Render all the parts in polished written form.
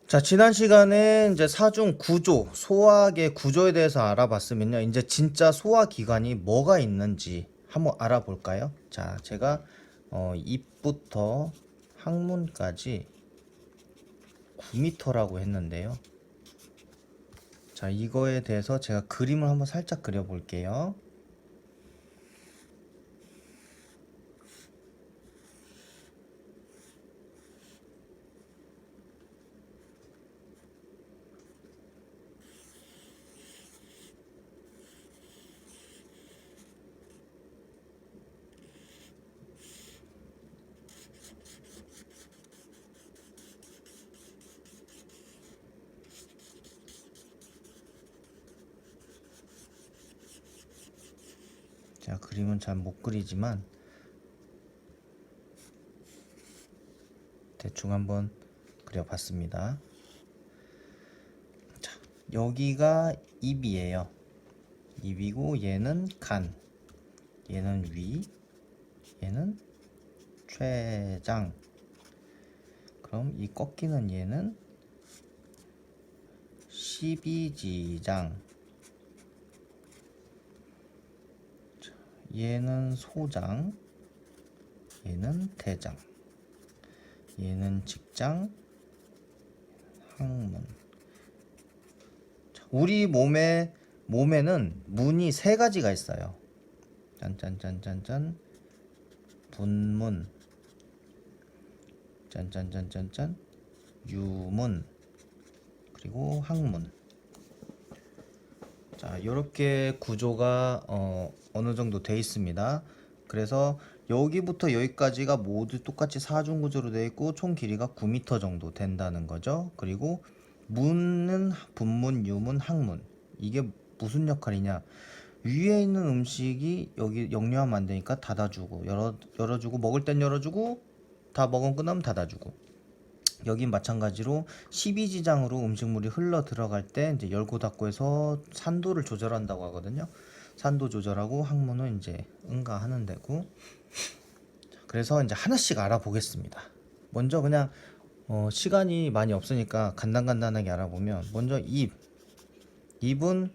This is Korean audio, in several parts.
자, 지난 시간에 이제 사중 구조, 소화의 구조에 대해서 알아봤으면요. 이제 진짜 소화기관이 뭐가 있는지 한번 알아볼까요? 자, 제가 입부터 항문까지 9m라고 했는데요. 자, 이거에 대해서 제가 그림을 한번 살짝 그려볼게요. 자, 그림은 잘 못 그리지만 대충 한번 그려봤습니다. 자, 여기가 입이에요. 입이고 얘는 간, 얘는 위, 얘는 췌장. 그럼 이 꺾이는 얘는 십이지장. 얘는 소장, 얘는 대장, 얘는 직장, 항문. 우리 몸에는 문이 세 가지가 있어요. 짠짠짠짠짠. 분문, 짠짠짠짠짠. 유문, 그리고 항문. 자, 이렇게 구조가 어느 정도 돼 있습니다. 그래서 여기부터 여기까지가 모두 똑같이 사중 구조로 되어 있고 총 길이가 9m 정도 된다는 거죠. 그리고 문은 분문, 유문, 항문. 이게 무슨 역할이냐? 위에 있는 음식이 여기 역류하면 안 되니까 닫아주고 열어주고 먹을 땐 열어주고 다 먹은 끝나면 닫아주고. 여긴 마찬가지로 12지장으로 음식물이 흘러 들어갈 때 이제 열고 닫고 해서 산도를 조절한다고 하거든요. 산도 조절하고 항문은 이제 응가하는 데고. 그래서 이제 하나씩 알아보겠습니다. 먼저 그냥 시간이 많이 없으니까 간단하게 알아보면 먼저 입은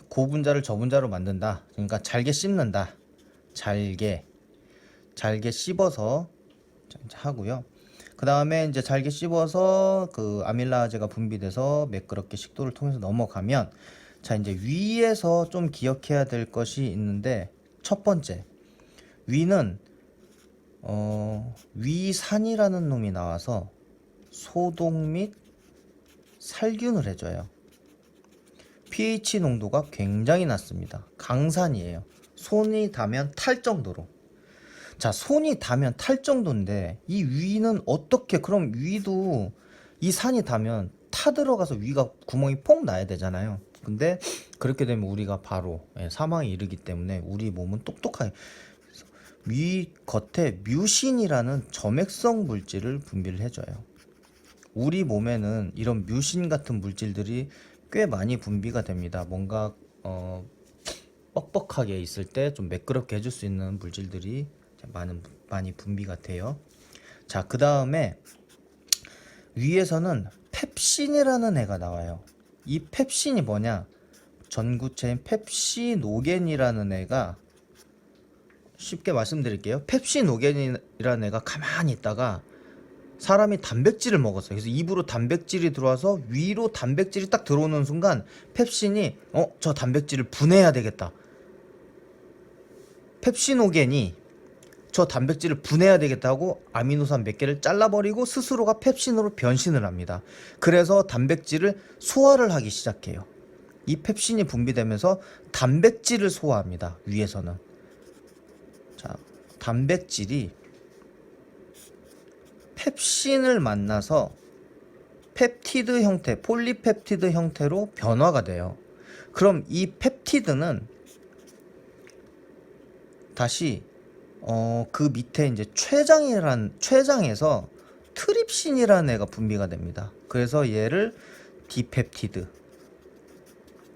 고분자를 저분자로 만든다. 그러니까 잘게 씹는다. 잘게 씹어서 하고요. 그 다음에 이제 잘게 씹어서 그 아밀라제가 분비돼서 매끄럽게 식도를 통해서 넘어가면, 자, 이제 위에서 좀 기억해야 될 것이 있는데, 첫 번째, 위는 위산이라는 놈이 나와서 소독 및 살균을 해줘요. pH 농도가 굉장히 낮습니다. 강산이에요. 손이 닿으면 탈 정도로. 자, 손이 닿으면 탈 정도인데 이 위는 어떻게, 그럼 위도 이 산이 닿으면 타 들어가서 위가 구멍이 폭 나야 되잖아요. 근데 그렇게 되면 우리가 바로 사망에 이르기 때문에 우리 몸은 똑똑하게 위 겉에 뮤신이라는 점액성 물질을 분비를 해줘요. 우리 몸에는 이런 뮤신 같은 물질들이 꽤 많이 분비가 됩니다. 뭔가 뻑뻑하게 있을 때 좀 매끄럽게 해줄 수 있는 물질들이 많이 분비가 돼요. 자, 그 다음에 위에서는 펩신이라는 애가 나와요. 이 펩신이 뭐냐? 전구체인 펩시노겐이라는 애가, 쉽게 말씀드릴게요. 펩시노겐이라는 애가 가만히 있다가 사람이 단백질을 먹었어요. 그래서 입으로 단백질이 들어와서 위로 단백질이 딱 들어오는 순간 펩신이 저 단백질을 분해해야 되겠다. 펩시노겐이 저 단백질을 분해해야 되겠다고 아미노산 몇 개를 잘라버리고 스스로가 펩신으로 변신을 합니다. 그래서 단백질을 소화를 하기 시작해요. 이 펩신이 분비되면서 단백질을 소화합니다. 위에서는. 자, 단백질이 펩신을 만나서 펩티드 형태, 폴리펩티드 형태로 변화가 돼요. 그럼 이 펩티드는 다시 그 밑에 이제 췌장에서 트립신이라는 애가 분비가 됩니다. 그래서 얘를 디펩티드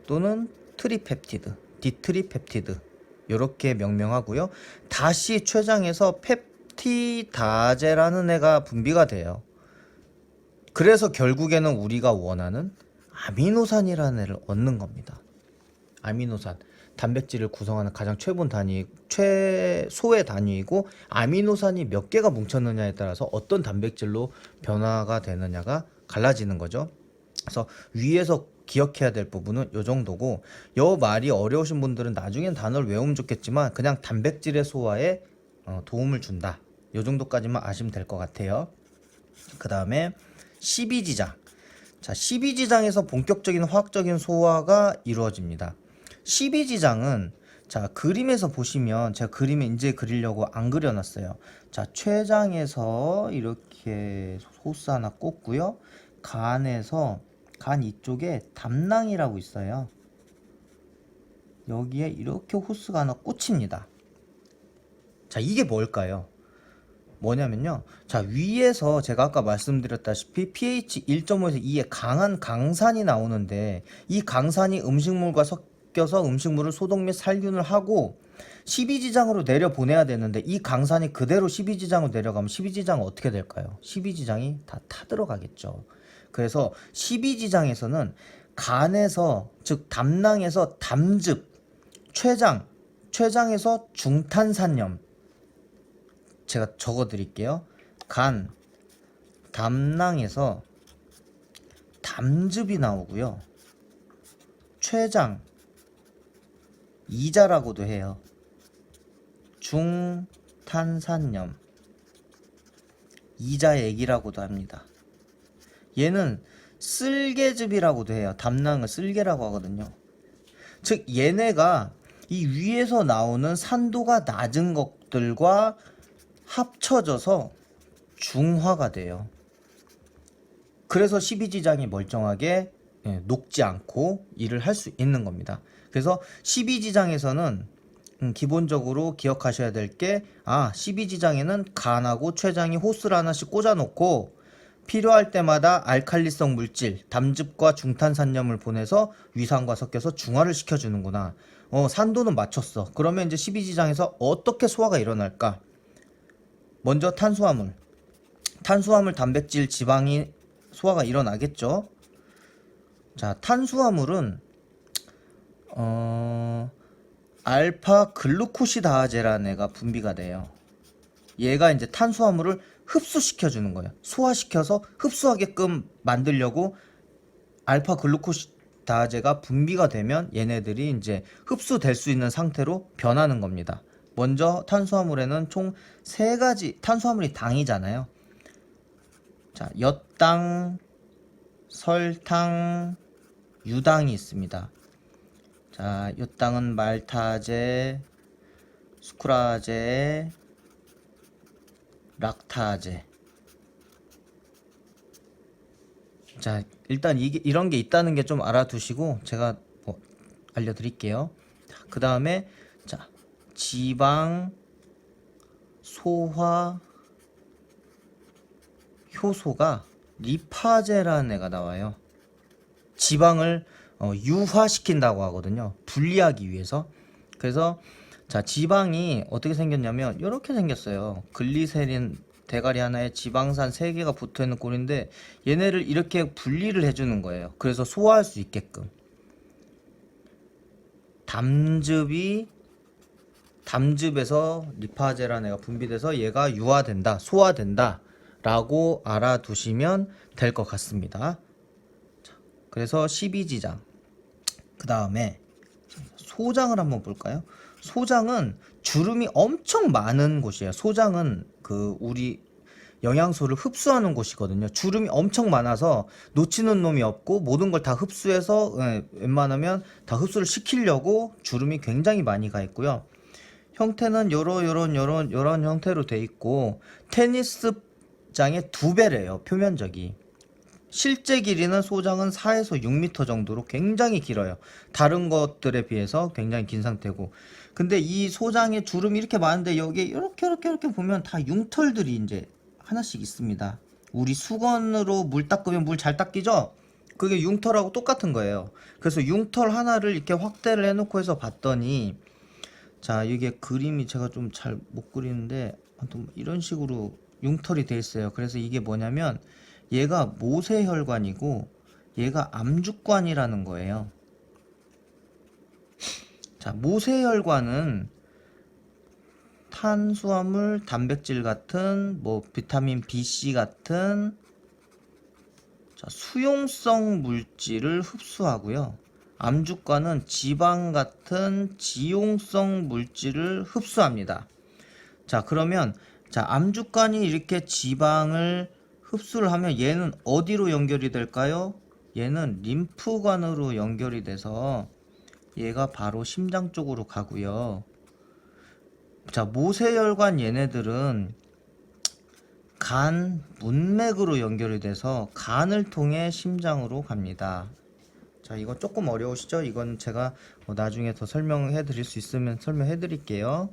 또는 트리펩티드, 디트리펩티드 이렇게 명명하고요. 다시 췌장에서 펩티다제라는 애가 분비가 돼요. 그래서 결국에는 우리가 원하는 아미노산이라는 애를 얻는 겁니다. 아미노산, 단백질을 구성하는 가장 최소의 단위이고, 아미노산이 몇 개가 뭉쳤느냐에 따라서 어떤 단백질로 변화가 되느냐가 갈라지는 거죠. 그래서 위에서 기억해야 될 부분은 이 정도고, 요 말이 어려우신 분들은 나중엔 단어를 외우면 좋겠지만 그냥 단백질의 소화에 도움을 준다, 요 정도까지만 아시면 될 것 같아요. 그 다음에 12지장. 자, 12지장에서 본격적인 화학적인 소화가 이루어집니다. 12지장은 자, 그림에서 보시면, 제가 그림에 이제 그리려고 안 그려놨어요. 자, 췌장에서 이렇게 호스 하나 꽂고요. 간 이쪽에 담낭이라고 있어요. 여기에 이렇게 호스가 하나 꽂힙니다. 자, 이게 뭘까요? 뭐냐면요, 자, 위에서 제가 아까 말씀드렸다시피 pH 1.5에서 2의 강한 강산이 나오는데, 이 강산이 음식물과 섞여서 음식물을 소독 및 살균을 하고 12지장으로 내려보내야 되는데, 이 강산이 그대로 12지장으로 내려가면 12지장은 어떻게 될까요? 12지장이 다 타들어가겠죠. 그래서 12지장에서는 간에서, 즉 담낭에서 담즙, 췌장에서 중탄산염, 제가 적어 드릴게요. 간, 담낭에서 담즙이 나오고요. 췌장, 이자라고도 해요. 중탄산염, 이자액이라고도 합니다. 얘는 쓸개즙이라고도 해요. 담낭을 쓸개라고 하거든요. 즉 얘네가 이 위에서 나오는 산도가 낮은 것들과 합쳐져서 중화가 돼요. 그래서 12지장이 멀쩡하게 녹지 않고 일을 할 수 있는 겁니다. 그래서 12지장에서는 기본적으로 기억하셔야 될 게, 12지장에는 간하고 췌장이 호스를 하나씩 꽂아놓고 필요할 때마다 알칼리성 물질, 담즙과 중탄산염을 보내서 위산과 섞여서 중화를 시켜주는구나. 산도는 맞췄어. 그러면 이제 12지장에서 어떻게 소화가 일어날까? 먼저 탄수화물, 단백질, 지방이 소화가 일어나겠죠. 자, 탄수화물은 알파 글루코시다아제라는 애가 분비가 돼요. 얘가 이제 탄수화물을 흡수시켜 주는 거예요. 소화시켜서 흡수하게끔 만들려고 알파 글루코시다아제가 분비가 되면 얘네들이 이제 흡수될 수 있는 상태로 변하는 겁니다. 먼저 탄수화물에는 총 3가지, 탄수화물이 당이잖아요. 자, 엿당, 설탕, 유당이 있습니다. 자, 엿당은 말타제, 스쿠라제, 락타제. 자, 일단 이런 게 있다는 게 좀 알아두시고 제가 알려드릴게요. 그 다음에 자, 지방 소화 효소가 리파제라는 애가 나와요. 지방을 유화시킨다고 하거든요. 분리하기 위해서. 그래서 자, 지방이 어떻게 생겼냐면 이렇게 생겼어요. 글리세린 대가리 하나에 지방산 3개가 붙어있는 꼴인데, 얘네를 이렇게 분리를 해주는 거예요. 그래서 소화할 수 있게끔. 담즙에서 리파제라는 애가 분비돼서 얘가 유화된다, 소화된다 라고 알아두시면 될 것 같습니다. 자, 그래서 12지장. 그 다음에 소장을 한번 볼까요? 소장은 주름이 엄청 많은 곳이에요. 소장은 우리 영양소를 흡수하는 곳이거든요. 주름이 엄청 많아서 놓치는 놈이 없고 모든 걸 다 흡수해서 웬만하면 다 흡수를 시키려고 주름이 굉장히 많이 가 있고요. 형태는 요런 형태로 돼 있고, 테니스장의 2배래요, 표면적이. 실제 길이는 소장은 4에서 6m 정도로 굉장히 길어요. 다른 것들에 비해서 굉장히 긴 상태고. 근데 이 소장에 주름이 이렇게 많은데 여기에 이렇게 보면 다 융털들이 이제 하나씩 있습니다. 우리 수건으로 물 닦으면 물 잘 닦이죠? 그게 융털하고 똑같은 거예요. 그래서 융털 하나를 이렇게 확대를 해놓고 해서 봤더니, 자, 이게 그림이 제가 좀 잘 못 그리는데 아무튼 이런 식으로 융털이 돼 있어요. 그래서 이게 뭐냐면 얘가 모세혈관이고 얘가 암주관이라는 거예요. 자, 모세혈관은 탄수화물, 단백질 같은 뭐 비타민 B, C 같은 자, 수용성 물질을 흡수하고요. 암주관은 지방 같은 지용성 물질을 흡수합니다. 자, 그러면 자, 암주관이 이렇게 지방을 흡수를 하면 얘는 어디로 연결이 될까요? 얘는 림프관으로 연결이 돼서 얘가 바로 심장 쪽으로 가고요. 자, 모세혈관 얘네들은 간 문맥으로 연결이 돼서 간을 통해 심장으로 갑니다. 자, 이거 조금 어려우시죠? 이건 제가 나중에 더 설명해 드릴 수 있으면 설명해 드릴게요.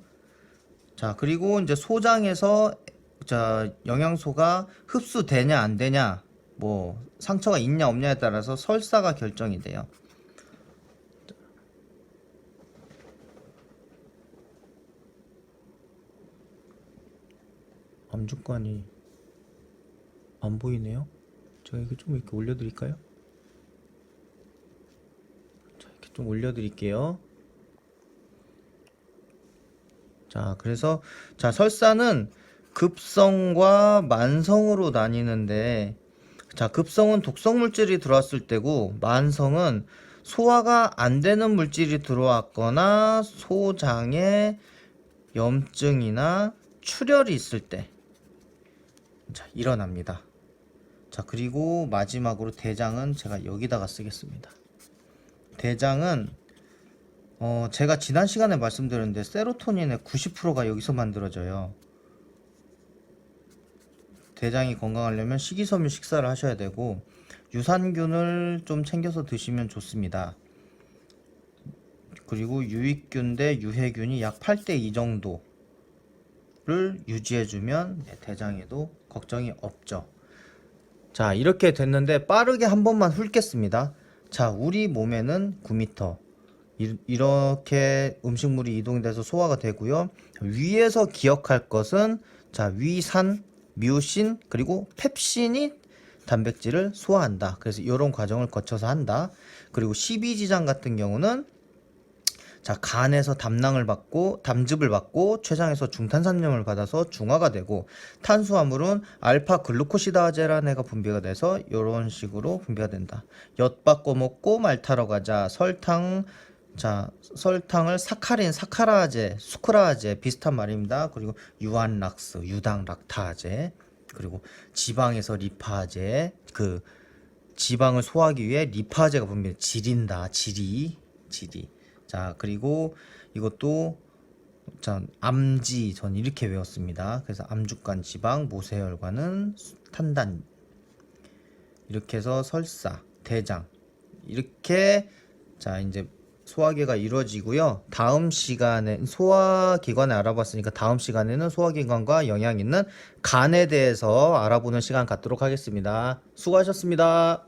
자, 그리고 이제 소장에서 자, 영양소가 흡수되냐 안 되냐, 뭐 상처가 있냐 없냐에 따라서 설사가 결정이 돼요. 암주관이 안 보이네요. 제가 이거 좀 이렇게 올려드릴까요? 자, 이렇게 좀 올려드릴게요. 자, 그래서 자, 설사는 급성과 만성으로 나뉘는데, 자, 급성은 독성 물질이 들어왔을 때고, 만성은 소화가 안 되는 물질이 들어왔거나 소장에 염증이나 출혈이 있을 때 자, 일어납니다. 자, 그리고 마지막으로 대장은 제가 여기다가 쓰겠습니다. 대장은 제가 지난 시간에 말씀드렸는데 세로토닌의 90%가 여기서 만들어져요. 대장이 건강하려면 식이섬유 식사를 하셔야 되고 유산균을 좀 챙겨서 드시면 좋습니다. 그리고 유익균 대 유해균이 약 8대2 정도를 유지해주면 대장에도 걱정이 없죠. 자, 이렇게 됐는데 빠르게 한 번만 훑겠습니다. 자, 우리 몸에는 9m 이렇게 음식물이 이동돼서 소화가 되고요. 위에서 기억할 것은 자, 위산, 뮤신, 그리고 펩신이 단백질을 소화한다. 그래서 이런 과정을 거쳐서 한다. 그리고 십이지장 같은 경우는 자, 간에서 담낭을 받고 담즙을 받고 췌장에서 중탄산염을 받아서 중화가 되고, 탄수화물은 알파 글루코시다제라는 애가 분비가 돼서 이런 식으로 분비가 된다. 엿 바꿔 먹고 말 타러 가자. 설탕, 자, 설탕을 사카린, 사카라제, 수크라제 비슷한 말입니다. 그리고 유안락스, 유당 락타제, 그리고 지방에서 리파제, 그 지방을 소화하기 위해 리파제가 분비돼 지린다. 지리. 자, 그리고 이것도 자, 암지 전 이렇게 외웠습니다. 그래서 암주관 지방, 모세혈관은 탄단, 이렇게 해서 설사, 대장, 이렇게 자, 이제 소화기가 이루어지고요. 다음 시간에 소화기관을 알아봤으니까 다음 시간에는 소화기관과 영향 있는 간에 대해서 알아보는 시간 갖도록 하겠습니다. 수고하셨습니다.